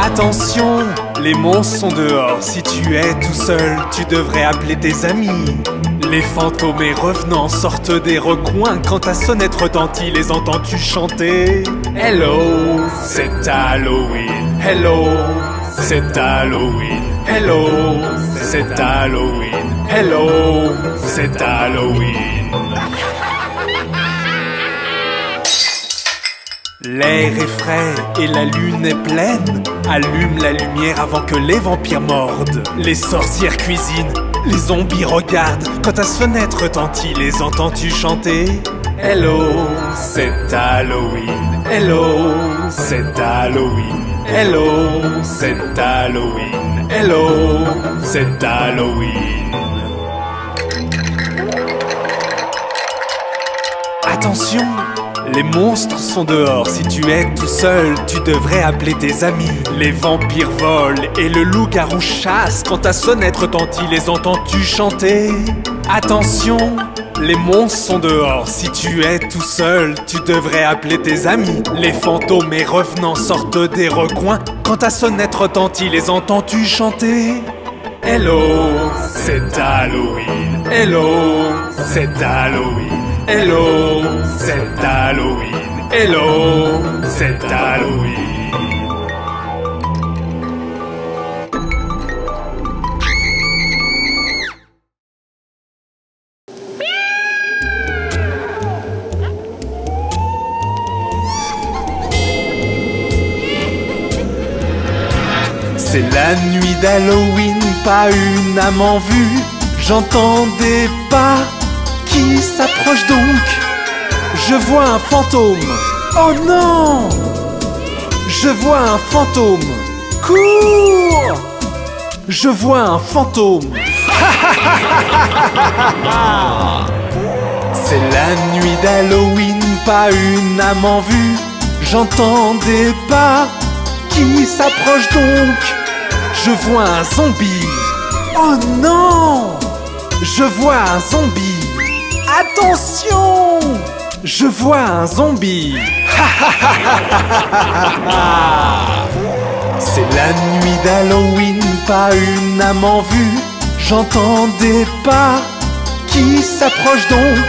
Attention, les monstres sont dehors. Si tu es tout seul, tu devrais appeler tes amis. Les fantômes et revenants sortent des recoins. Quand ta sonnette retentit, les entends-tu chanter? Hello, c'est Halloween. Hello, c'est Halloween. Hello, c'est Halloween. Hello, c'est Halloween. L'air est frais et la lune est pleine. Allume la lumière avant que les vampires mordent. Les sorcières cuisinent, les zombies regardent. Quand ta fenêtre retentit, les entends-tu chanter? Hello, c'est Halloween. Hello, c'est Halloween. Hello, c'est Halloween. Hello, c'est Halloween. Attention, les monstres sont dehors. Si tu es tout seul, tu devrais appeler tes amis. Les vampires volent et le loup-garou chasse. Quand ta sonnette retentit, les entends-tu chanter? Attention, les monstres sont dehors. Si tu es tout seul, tu devrais appeler tes amis. Les fantômes et revenants sortent des recoins. Quand ta sonnette retentit, les entends-tu chanter? Hello, c'est Halloween. Hello, c'est Halloween. Hello, c'est Halloween. Hello, c'est Halloween. C'est la nuit d'Halloween, pas une âme en vue. J'entends des pas qui s'approche donc. Je vois un fantôme. Oh non! Je vois un fantôme. Cours! Je vois un fantôme. C'est la nuit d'Halloween, pas une âme en vue. J'entends des pas qui s'approchent donc. Je vois un zombie. Oh non! Je vois un zombie. Attention! Je vois un zombie. C'est la nuit d'Halloween, pas une âme en vue. J'entends des pas qui s'approchent donc.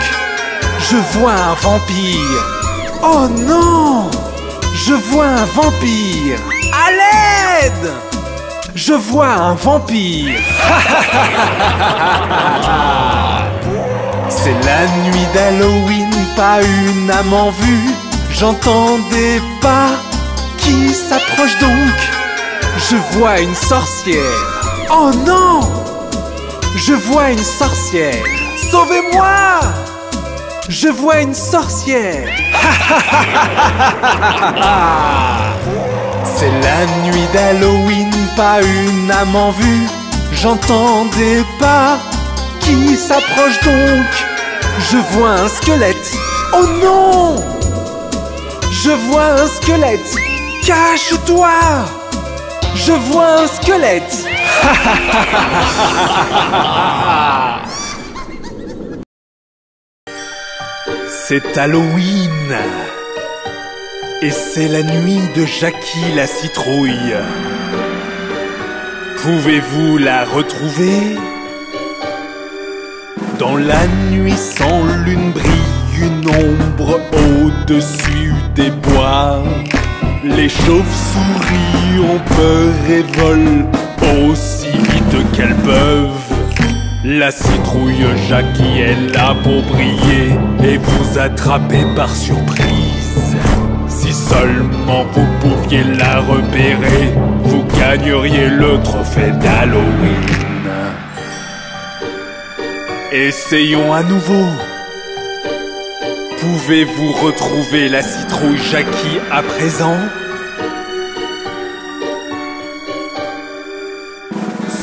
Je vois un vampire. Oh non! Je vois un vampire. À l'aide! Je vois un vampire. C'est la nuit d'Halloween, pas une âme en vue. J'entends des pas qui s'approchent donc. Je vois une sorcière. Oh non! Je vois une sorcière. Sauvez-moi! Je vois une sorcière. C'est la nuit d'Halloween, pas une âme en vue. J'entends des pas qui s'approchent donc. Je vois un squelette. Oh non! Je vois un squelette. Cache-toi! Je vois un squelette. C'est Halloween. Et c'est la nuit de Jackie la citrouille. Pouvez-vous la retrouver? Dans la nuit sans lune brille une ombre au-dessus des bois. Les chauves-souris ont peur et volent aussi vite qu'elles peuvent. La citrouille Jackie est là pour briller et vous attraper par surprise. Si seulement vous pouviez la repérer, vous gagneriez le trophée d'Halloween. Essayons à nouveau. Pouvez-vous retrouver la citrouille Jackie à présent?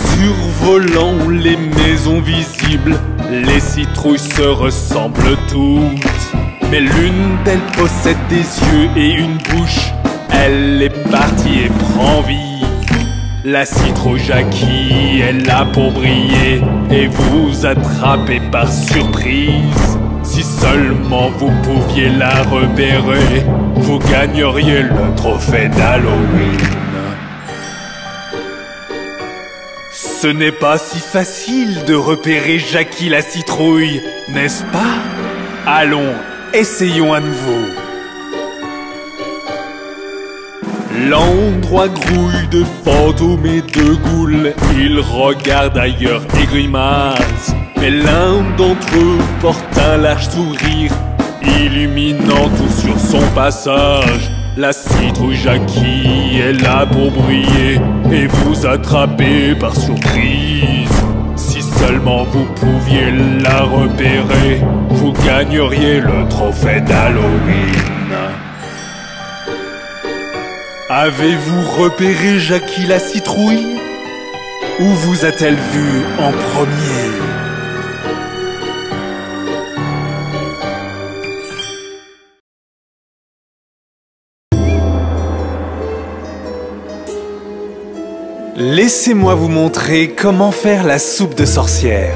Survolant les maisons visibles, les citrouilles se ressemblent toutes. Mais l'une d'elles possède des yeux et une bouche. Elle est partie et prend vie. La citrouille Jackie est là pour briller et vous attraper par surprise. Si seulement vous pouviez la repérer, vous gagneriez le trophée d'Halloween. Ce n'est pas si facile de repérer Jackie la citrouille, n'est-ce pas? Allons, essayons à nouveau. L'endroit grouille de fantômes et de ghouls. Ils regardent ailleurs et grimacent. Mais l'un d'entre eux porte un large sourire, illuminant tout sur son passage. La citrouille Jackie est là pour briller et vous attraper par surprise. Si seulement vous pouviez la repérer, vous gagneriez le trophée d'Halloween. Avez-vous repéré Jackie la citrouille? Où vous a-t-elle vu en premier? Laissez-moi vous montrer comment faire la soupe de sorcière.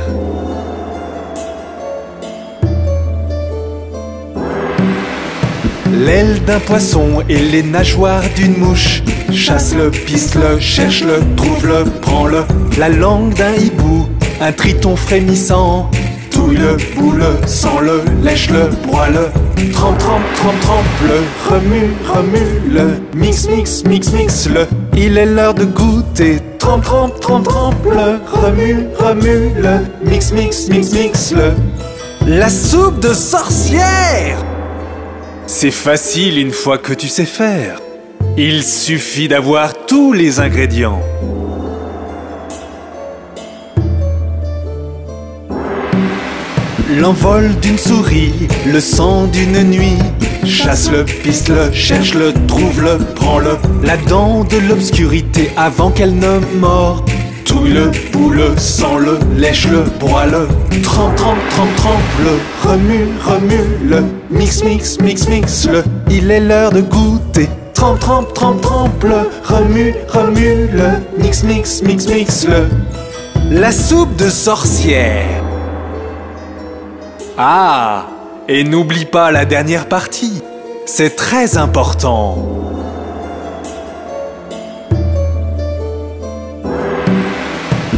L'aile d'un poisson et les nageoires d'une mouche. Chasse-le, piste-le, cherche-le, trouve-le, prends-le. La langue d'un hibou, un triton frémissant. Touille-le, boule-le, sens-le, lèche-le, broie-le. Trempe, trempe, trempe, trempe-le, remue, remue-le. Mix, mix, mix, mix-le. Il est l'heure de goûter. Trempe, trempe, trempe, trempe-le. Remue, remue-le. Mix, mix, mix, mix-le. La soupe de sorcière! C'est facile une fois que tu sais faire. Il suffit d'avoir tous les ingrédients. L'envol d'une souris, le sang d'une nuit. Chasse-le, piste-le, cherche-le, trouve-le, prends-le. La dent de l'obscurité avant qu'elle ne mord. Touille-le, boule-le, sens-le, lèche-le, broie-le. Trempe, trempe, trempe, trempe-le. Remue, remue-le. Mix, mix, mix, mix-le. Il est l'heure de goûter. Trempe, trempe, trempe, trempe-le. Remue, remue-le. Mix, mix, mix, mix-le. La soupe de sorcière. Ah, et n'oublie pas la dernière partie. C'est très important.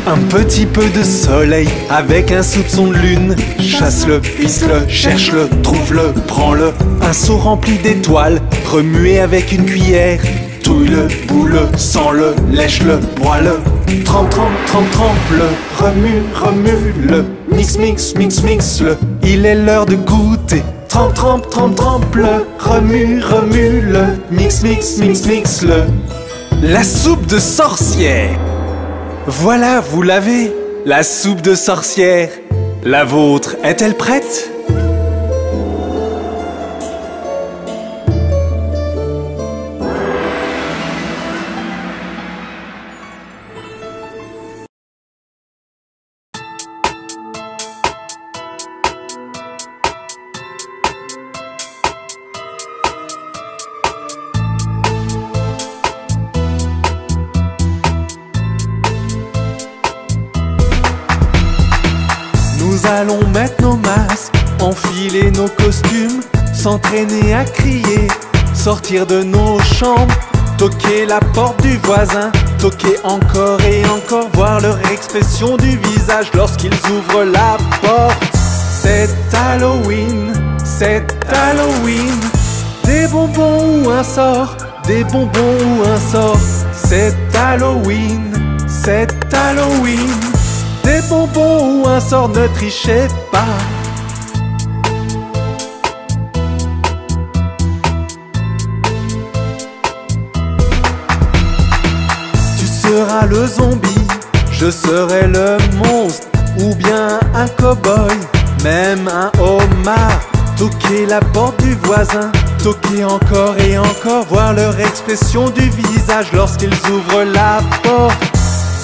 Un petit peu de soleil avec un soupçon de lune. Chasse-le, piste-le, cherche-le, trouve-le, prends-le. Un seau rempli d'étoiles, remué avec une cuillère. Touille-le, boule-le, sens-le, lèche-le, broie-le. Trempe, trempe, trempe, trempe-le, remue, remue-le. Mix, mix, mix, mix-le. Il est l'heure de goûter. Trempe, trempe, trempe, trempe-le, remue, remue-le. Mix, mix, mix, mix-le. La soupe de sorcière. Voilà, vous l'avez, la soupe de sorcière. La vôtre est-elle prête? Nous allons mettre nos masques, enfiler nos costumes, s'entraîner à crier, sortir de nos chambres, toquer la porte du voisin, toquer encore et encore, voir leur expression du visage lorsqu'ils ouvrent la porte. C'est Halloween, c'est Halloween. Des bonbons ou un sort, des bonbons ou un sort. C'est Halloween, c'est Halloween. Des bonbons ou un sort, ne trichez pas. Tu seras le zombie, je serai le monstre, ou bien un cow-boy, même un homard. Toquer la porte du voisin, toquer encore et encore, voir leur expression du visage lorsqu'ils ouvrent la porte.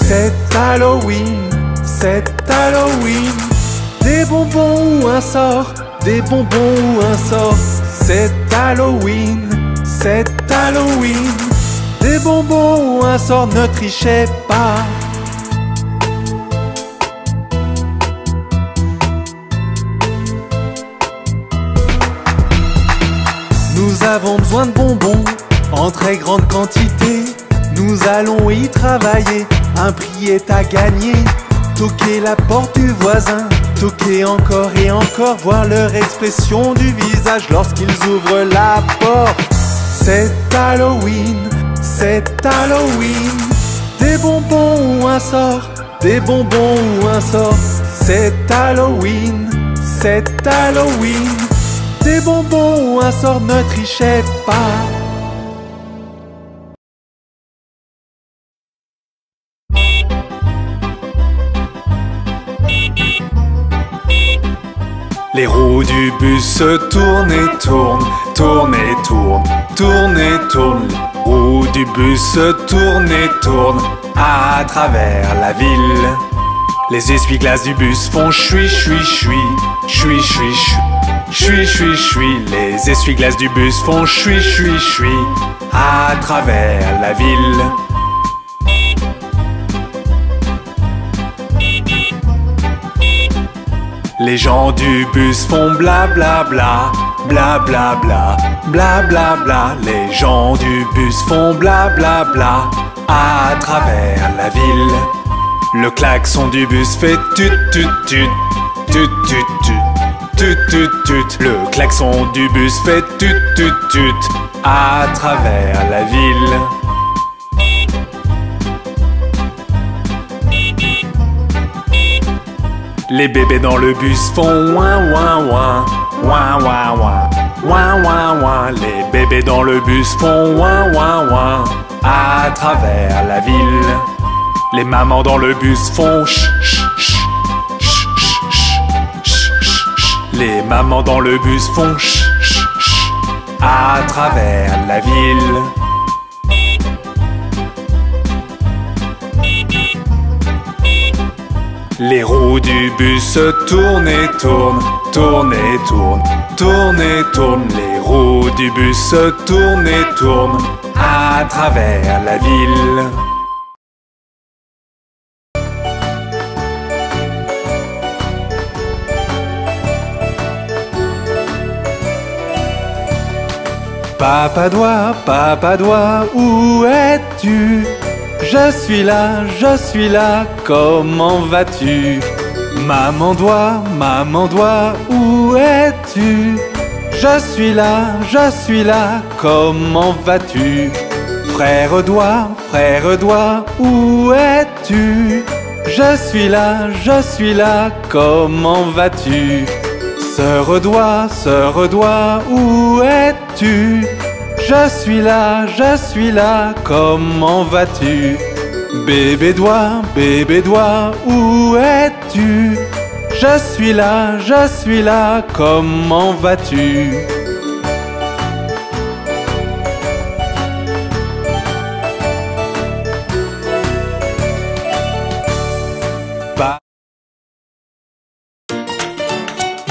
C'est Halloween, c'est Halloween. Des bonbons ou un sort, des bonbons ou un sort. C'est Halloween, c'est Halloween. Des bonbons ou un sort, ne trichez pas. Nous avons besoin de bonbons en très grande quantité. Nous allons y travailler un prix est à gagner. Toquer la porte du voisin, toquer encore et encore, voir leur expression du visage lorsqu'ils ouvrent la porte. C'est Halloween, c'est Halloween. Des bonbons ou un sort, des bonbons ou un sort. C'est Halloween, c'est Halloween. Des bonbons ou un sort, ne trichez pas. Les roues du bus tournent et tournent, tournent et tournent, tournent et tournent. Les roues du bus tournent et tournent à travers la ville. Les essuie-glaces du bus font chui chui chui, chui chui chui, chui chui chui. Les essuie-glaces du bus font chui chui chui à travers la ville. Les gens du bus font bla bla bla, bla bla bla, bla bla bla. Les gens du bus font bla bla bla à travers la ville. Le klaxon du bus fait tut tut tut, tut tut tut, tut tut tut. Le klaxon du bus fait tut tut tut à travers la ville. Les bébés dans le bus font ouin ouin ouin, ouin ouin ouin, ouin ouin ouin. Les bébés dans le bus font ouin ouin ouin à travers la ville. Les mamans dans le bus font ch ch ch, ch ch ch, ch ch. Les mamans dans le bus font ch ch ch à travers la ville. Les roues du bus tournent et tournent, tournent et tournent, tournent et tournent. Les roues du bus tournent et tournent à travers la ville. Papa doigt, où es-tu? Je suis là, comment vas-tu? Maman doigt, où es-tu? Je suis là, comment vas-tu? Frère doigt, où es-tu? Je suis là, comment vas-tu? Sœur doigt, où es-tu? Je suis là, comment vas-tu? Bébé doigt, où es-tu? Je suis là, comment vas-tu?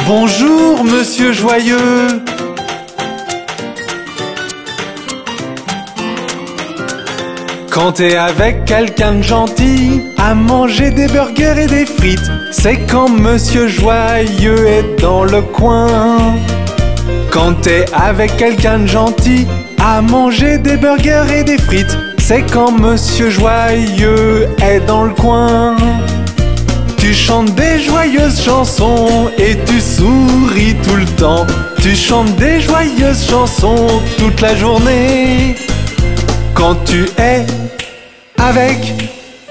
Bonjour, monsieur joyeux. Quand t'es avec quelqu'un de gentil, à manger des burgers et des frites, c'est quand monsieur joyeux est dans le coin. Quand t'es avec quelqu'un de gentil, à manger des burgers et des frites, c'est quand monsieur joyeux est dans le coin. Tu chantes des joyeuses chansons et tu souris tout le temps. Tu chantes des joyeuses chansons toute la journée. Quand tu es avec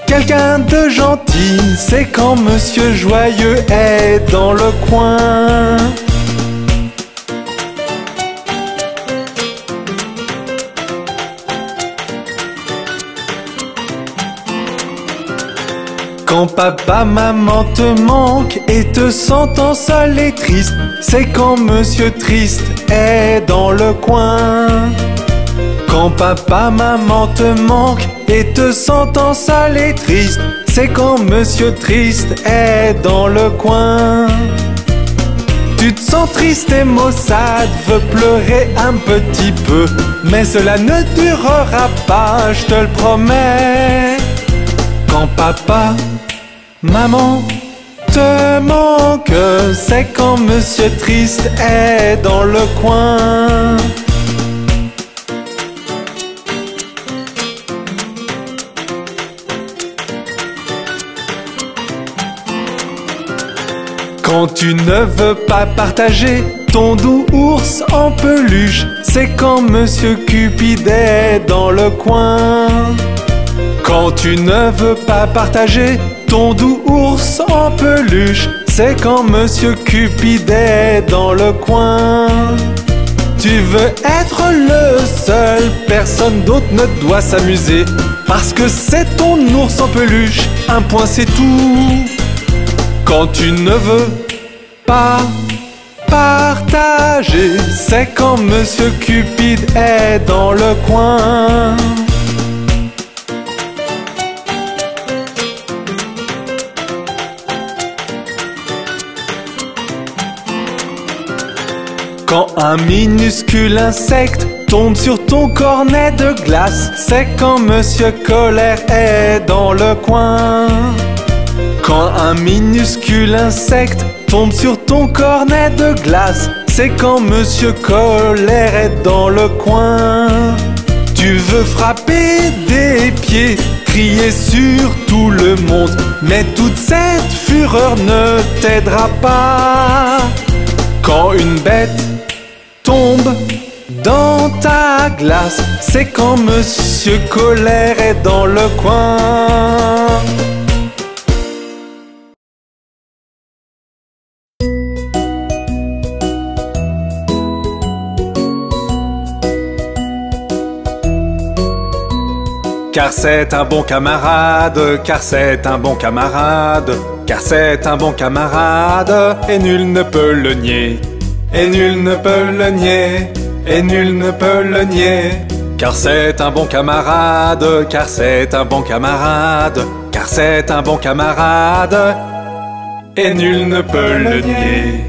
quelqu'un de gentil, c'est quand monsieur joyeux est dans le coin. Quand papa, maman te manque et te sentant seul et triste, c'est quand monsieur triste est dans le coin. Quand papa, maman te manque et te sentant seul et triste, c'est quand monsieur triste est dans le coin. Tu te sens triste et maussade, veux pleurer un petit peu, mais cela ne durera pas, je te le promets. Quand papa, maman te manque, c'est quand monsieur triste est dans le coin. Quand tu ne veux pas partager ton doux ours en peluche, c'est quand Monsieur Cupid est dans le coin. Quand tu ne veux pas partager ton doux ours en peluche, c'est quand Monsieur Cupid est dans le coin. Tu veux être le seul, personne d'autre ne doit s'amuser, parce que c'est ton ours en peluche, un point c'est tout. Quand tu ne veux pas partager, c'est quand Monsieur Cupid est dans le coin. Quand un minuscule insecte tombe sur ton cornet de glace, c'est quand Monsieur Colère est dans le coin. Quand un minuscule insecte tombe sur ton cornet de glace, c'est quand Monsieur Colère est dans le coin. Tu veux frapper des pieds, crier sur tout le monde, mais toute cette fureur ne t'aidera pas. Quand une bête tombe dans ta glace, c'est quand Monsieur Colère est dans le coin. Car c'est un bon camarade, car c'est un bon camarade, car c'est un bon camarade, et nul ne peut le nier. Et nul ne peut le nier, et nul ne peut le nier. Car c'est un bon camarade, car c'est un bon camarade, car c'est un bon camarade, et nul ne peut le nier.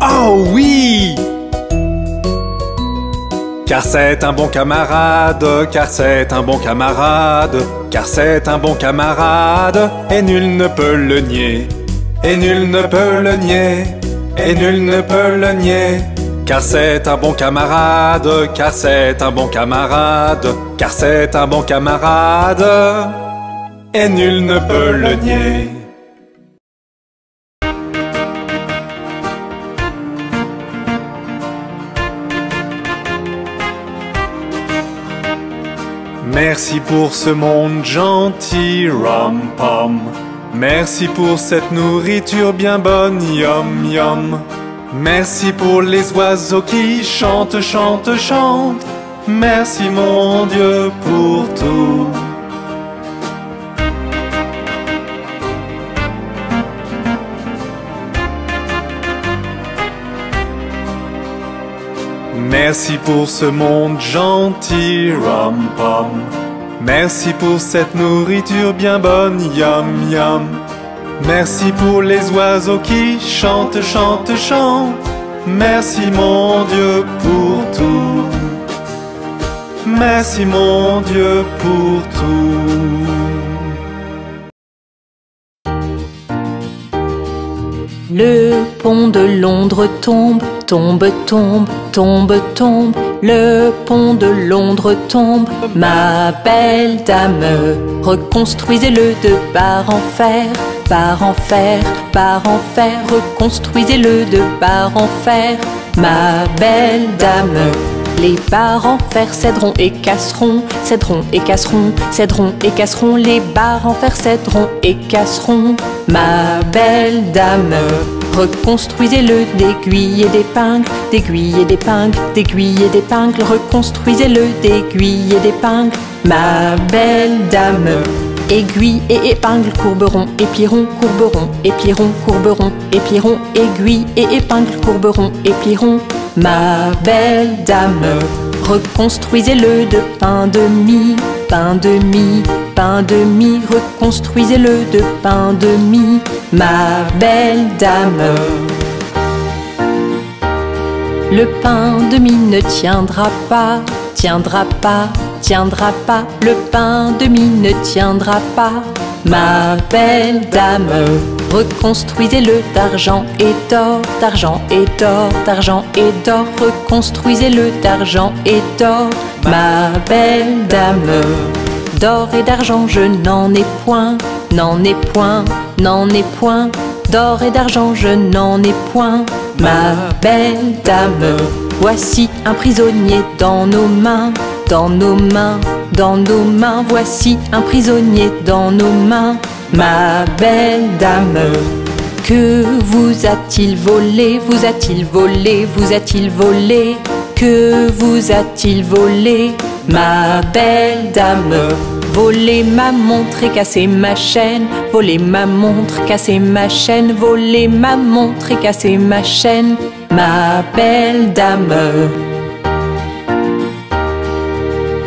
Oh oui! Car c'est un bon camarade, car c'est un bon camarade, car c'est un bon camarade, et nul ne peut le nier. Et nul ne peut le nier, et nul ne peut le nier. Car c'est un bon camarade, car c'est un bon camarade, car c'est un bon camarade, et nul ne peut le nier. Merci pour ce monde gentil, rom-pom. Merci pour cette nourriture bien bonne, yum yum. Merci pour les oiseaux qui chantent, chantent, chantent. Merci mon Dieu pour tout. Merci pour ce monde gentil, rom-pom. Merci pour cette nourriture bien bonne, yum yum. Merci pour les oiseaux qui chantent, chantent, chantent. Merci mon Dieu pour tout. Merci mon Dieu pour tout. Le pont de Londres tombe, tombe, tombe, tombe, tombe. Le pont de Londres tombe, ma belle dame. Reconstruisez-le de barre en fer, barre en fer, barre en fer. Reconstruisez-le de barre en fer, ma belle dame. Les barres en fer céderont et casseront, céderont et casseront, céderont et casseront. Les barres en fer céderont et casseront, ma belle dame. Reconstruisez-le d'aiguilles et d'épingles, d'aiguilles et d'épingles, d'aiguilles et d'épingles. Reconstruisez-le d'aiguilles et d'épingles, ma belle dame. Aiguilles et épingles courberont, éplieront, courberont, éplieront, courberont, éplieront. Aiguilles et épingles courberont, éplieront, ma belle dame. Reconstruisez-le de pain de mie, pain de mie, pain de mie. Reconstruisez-le de pain de mie, ma belle dame. Le pain de mie ne tiendra pas, tiendra pas, tiendra pas. Le pain de mie ne tiendra pas, ma belle dame. Reconstruisez-le d'argent et d'or, d'argent et d'or, d'argent et d'or. Reconstruisez-le d'argent et d'or, ma belle dame. D'or et d'argent je n'en ai point, n'en ai point, n'en ai point. D'or et d'argent je n'en ai point, ma belle dame. Voici un prisonnier dans nos mains, dans nos mains, dans nos mains. Voici un prisonnier dans nos mains, ma belle dame. Que vous a-t-il volé, vous a-t-il volé, vous a-t-il volé? Que vous a-t-il volé, ma belle dame? Voler ma montre et casser ma chaîne, voler ma montre, casser ma chaîne, voler ma montre et casser ma chaîne, ma belle dame.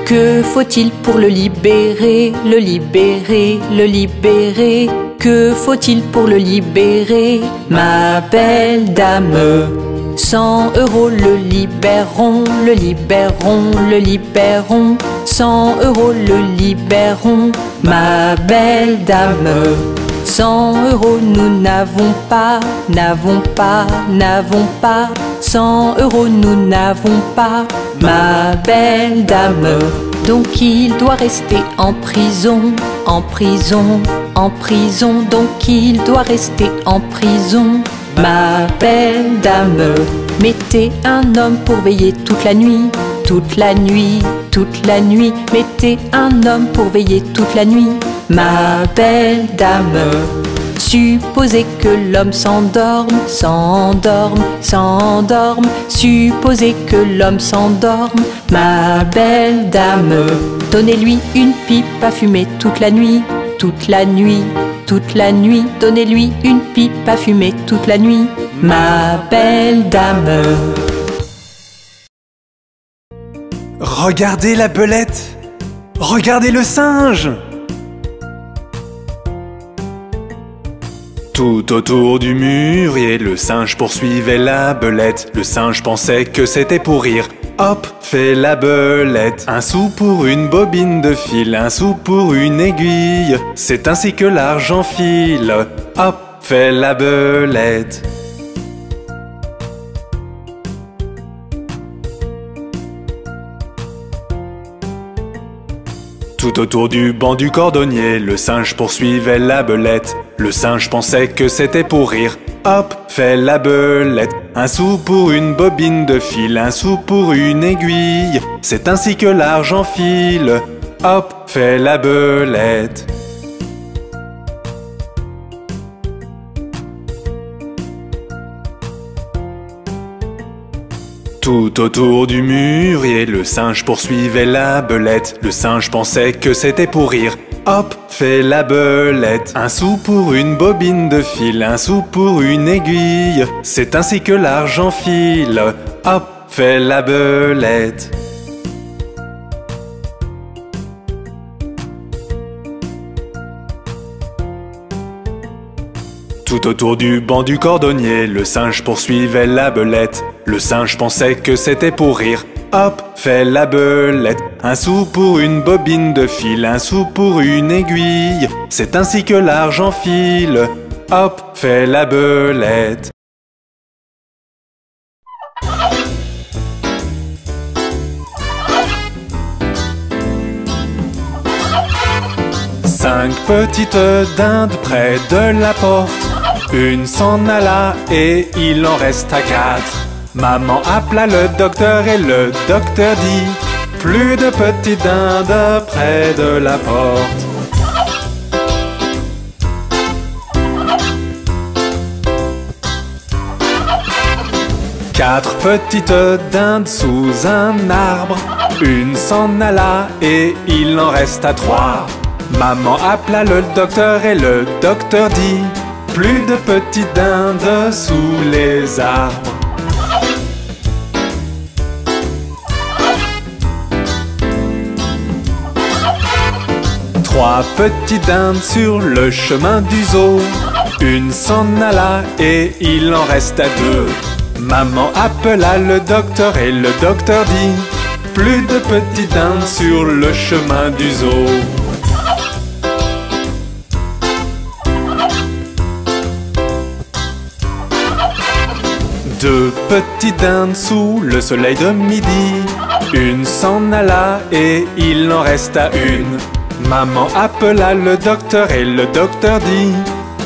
Que faut-il pour le libérer, le libérer, le libérer? Que faut-il pour le libérer, ma belle dame? 100 € le libéreront, le libéreront, le libéreront. 100 € le libéreront, ma belle dame. 100 € nous n'avons pas, n'avons pas, n'avons pas. 100 € nous n'avons pas, ma belle dame. Donc il doit rester en prison, en prison, en prison. Donc il doit rester en prison, ma belle dame. Mettez un homme pour veiller toute la nuit, toute la nuit, toute la nuit. Mettez un homme pour veiller toute la nuit, ma belle dame. Supposez que l'homme s'endorme, s'endorme, s'endorme. Supposez que l'homme s'endorme, ma belle dame. Donnez-lui une pipe à fumer toute la nuit, toute la nuit, toute la nuit. Donnez-lui une pipe à fumer toute la nuit, ma belle dame. Regardez la belette! Regardez le singe! Tout autour du mûrier, le singe poursuivait la belette. Le singe pensait que c'était pour rire. Hop, fait la belette. Un sou pour une bobine de fil, un sou pour une aiguille. C'est ainsi que l'argent file. Hop, fait la belette. Tout autour du banc du cordonnier, le singe poursuivait la belette. Le singe pensait que c'était pour rire. Hop, fait la belette. Un sou pour une bobine de fil, un sou pour une aiguille. C'est ainsi que l'argent file. Hop, fait la belette. Tout autour du mûrier, le singe poursuivait la belette. Le singe pensait que c'était pour rire. Hop, fait la belette. Un sou pour une bobine de fil, un sou pour une aiguille. C'est ainsi que l'argent file. Hop, fait la belette. Tout autour du banc du cordonnier, le singe poursuivait la belette. Le singe pensait que c'était pour rire. Hop, fait la belette. Un sou pour une bobine de fil, un sou pour une aiguille. C'est ainsi que l'argent file. Hop, fait la belette. Cinq petites dindes près de la porte. Une s'en alla et il en resta 4. Maman appela le docteur et le docteur dit: plus de petites dindes près de la porte. Quatre petites dindes sous un arbre. Une s'en alla et il en resta 3. Maman appela le docteur et le docteur dit: plus de petites dindes sous les arbres. Trois petites dindes sur le chemin du zoo. Une s'en alla et il en resta 2. Maman appela le docteur et le docteur dit: plus de petites dindes sur le chemin du zoo. Deux petites dindes sous le soleil de midi. Une s'en alla et il en resta 1. Maman appela le docteur et le docteur dit: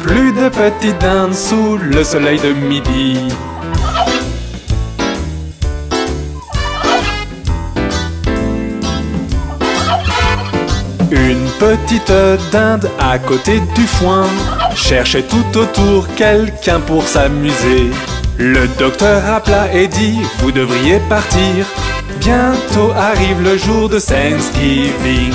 plus de petites dindes sous le soleil de midi. Une petite dinde à côté du foin cherchait tout autour quelqu'un pour s'amuser. Le docteur appela et dit: vous devriez partir, bientôt arrive le jour de Thanksgiving.